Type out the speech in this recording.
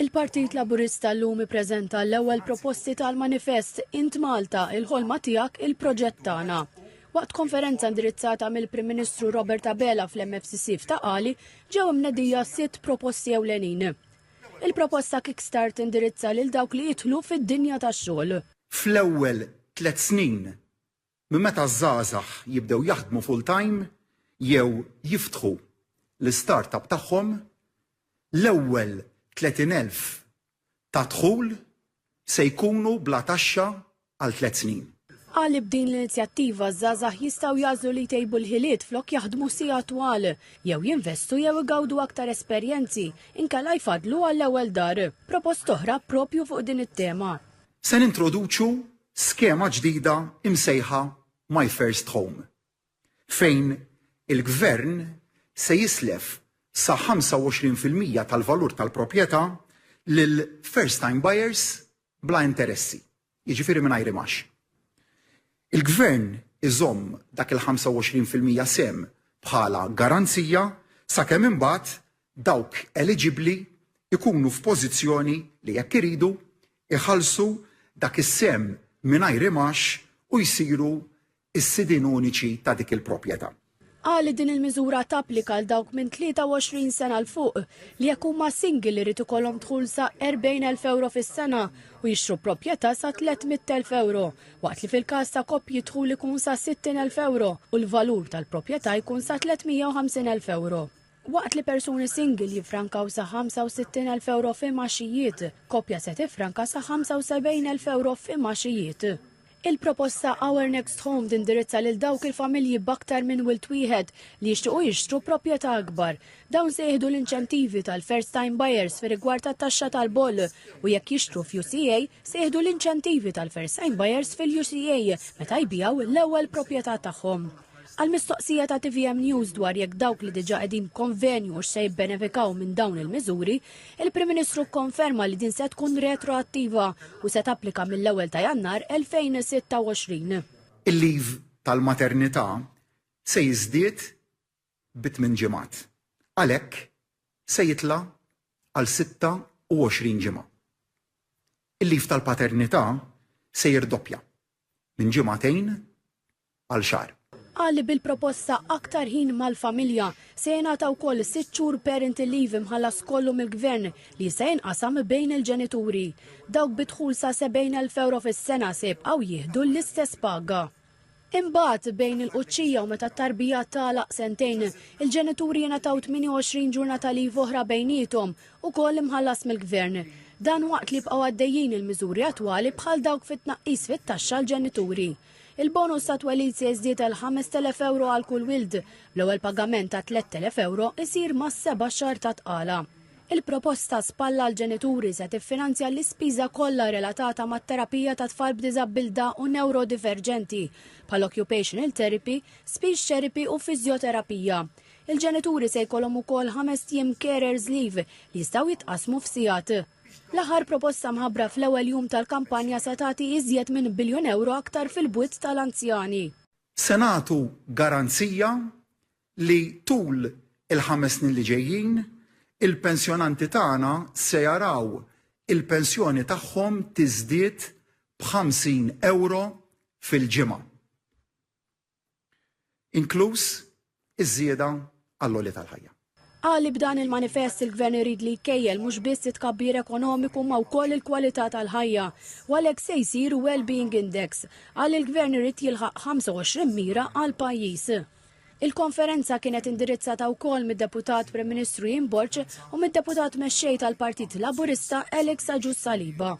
Il-Partit Laburista llum ippreżenta l-ewwel proposti tal-manifest Int Malta il-ħolma tiegħek il-proġett tagħna. Waqt konferenza indirizzata mill-Prim Ministru Robert Abela fl-MFCC f'Taqali ġew imnedija 6 proposti ewlenin. Il-proposta Kickstart indirizza lil dawk li jidħlu fid-dinja tax-xogħol. Fl-ewwel 3 snin minn meta żgħażagħ jibdew jaħdmu full-time jew jiftħu l-startup tagħhom, l-ewwel 30,000 ta' dħul se jkunu bla taxxa għal 3 snin. Għalli b'din l-inizjattiva żgħażagħ jistgħu jażlu li jtejbu l-ħiliet flok jaħdmu sija twal, jew jinvestu jew igawdu aktar esperjenzi, inkella jfadlu għall-ewwel dar. Propost oħra propju fuq din it-tema. Se nintroduċu skema ġdida imsejħa My First Home, fejn il-Gvern se jislef sa 25% tal-valur tal-proprjetà lil first time buyers bla interessi, jiġifieri mingħajr rimax. Il-Gvern iżomm dak il-25% sem bħala garanzija sakemm imbagħad dawk eligibbli ikunu f'pożizzjoni li jekk iridu iħallsu dak is-sem mingħajr rimax u jsiru s-sidin uniċi ta' dik il-proprjetà. Għali din il-miżura tapplika l dawk minn 23 sena l fuq li jekk huma single irid ikollhom dħul sa 40,000 euro fis-sena u jixtru proprjetà sa 300,000 euro, waqt li fil-każ ta' koppji dħul ikun sa 60,000 euro u l-valur tal-proprjetà jkun sa 350,000 euro. Waqt li persuni single jifrankaw sa 65,000 euro f'imgħaxijiet, koppja se tifranka sa 75,000 euro f'imgħaxijiet. Il-proposta Our Next Home tindirizza lil dawk il-familji b'aktar minn wild wieħed li jixtiequ jixtru proprjetà akbar. Dawn se jieħdu l-inċentivi tal-first time buyers fi rigward tat-taxxa tal-boll u jekk jixtru f'UCA se jieħdu l-inċentivi tal-first time buyers fil-UCA meta jbijaw l-ewwel proprjetà tagħhom. Għal-mistoqsija ta' TVM News dwar jekk dawk li diġa qegħdin konvenju se jibbenefikaw minn dawn il-miżuri, il-Prim Ministru konferma li din se tkun retroattiva u se tapplika mill-ewwel ta' Jannar 2026. Il-leave tal-maternità se jiżdied b'8 ġimgħat. Għalhekk se jitla' għal 26 ġimgħa. Il-leave tal-paternità se jirdoppja minn ġimgħatejn għal xahar. Għalli bil-proposta aktar ħin mal-familja se jingħata wkoll 6 xhur parental leave imħallas kollu mill-Gvern li se jinqasam bejn il-ġenituri. Dawk bidħul sa 70,000 euro fis-sena se jibqgħu jieħdu l-istess paga. Imbagħad bejn il-quċċija u meta t-tarbija tagħlaq sentejn, il-ġenituri jingħataw 28 ġurnata leave oħra bejniethom ukoll imħallas mill-Gvern. Dan waqt li bqgħu għaddejjin il-miżuri attwali bħal dawk fit-tnaqqis fit-taxxa l-ġenituri. Il-bonus ta' twelid se jiżdied għal 5,000 euro għal kull wild, l-ewwel pagament ta' 3,000 euro isir ma' 7 xahar ta' tqala. Il-proposta spalla l-ġenituri se tiffinanzja l-ispiża kollha relatata mat-terapija ta' tfal b'diżabilità u neurodiverġenti bħal occupational therapy, speech therapy u fiżjoterapija. Il-ġenituri se jkollhom ukoll 5 jiem carers leave li jistgħu jitqasmu f'sigħat. L-aħħar proposta mħabbra fl-ewwel jum tal-kampanja se tagħti iżjed minn €1 biljun aktar fil-bwiet tal-anzjani. Se nagħtu garanzija li tul il-5 snin li ġejjin il-pensjonanti tagħna se jaraw il-pensjoni tagħhom tiżdied b'50 euro fil-ġimgħa. Inkluż iż-żieda għall-għolja tal-ħajja. Għalli b'dan il-manifest il-Gvern irid li jkejjel mhux biss it-tkabbir ekonomiku ma wkoll il-kwalità tal-ħajja u għalhekk se jsir Wellbeing Index għalli il-Gvern irid jilħaq 25 mira għal pajjiż. Il-konferenza kienet indirizzata wkoll mid-Deputat Prim Ministru Jim Borċ u mid-Deputat mexxej tal-Partit Laburista Alex Aġus Saliba.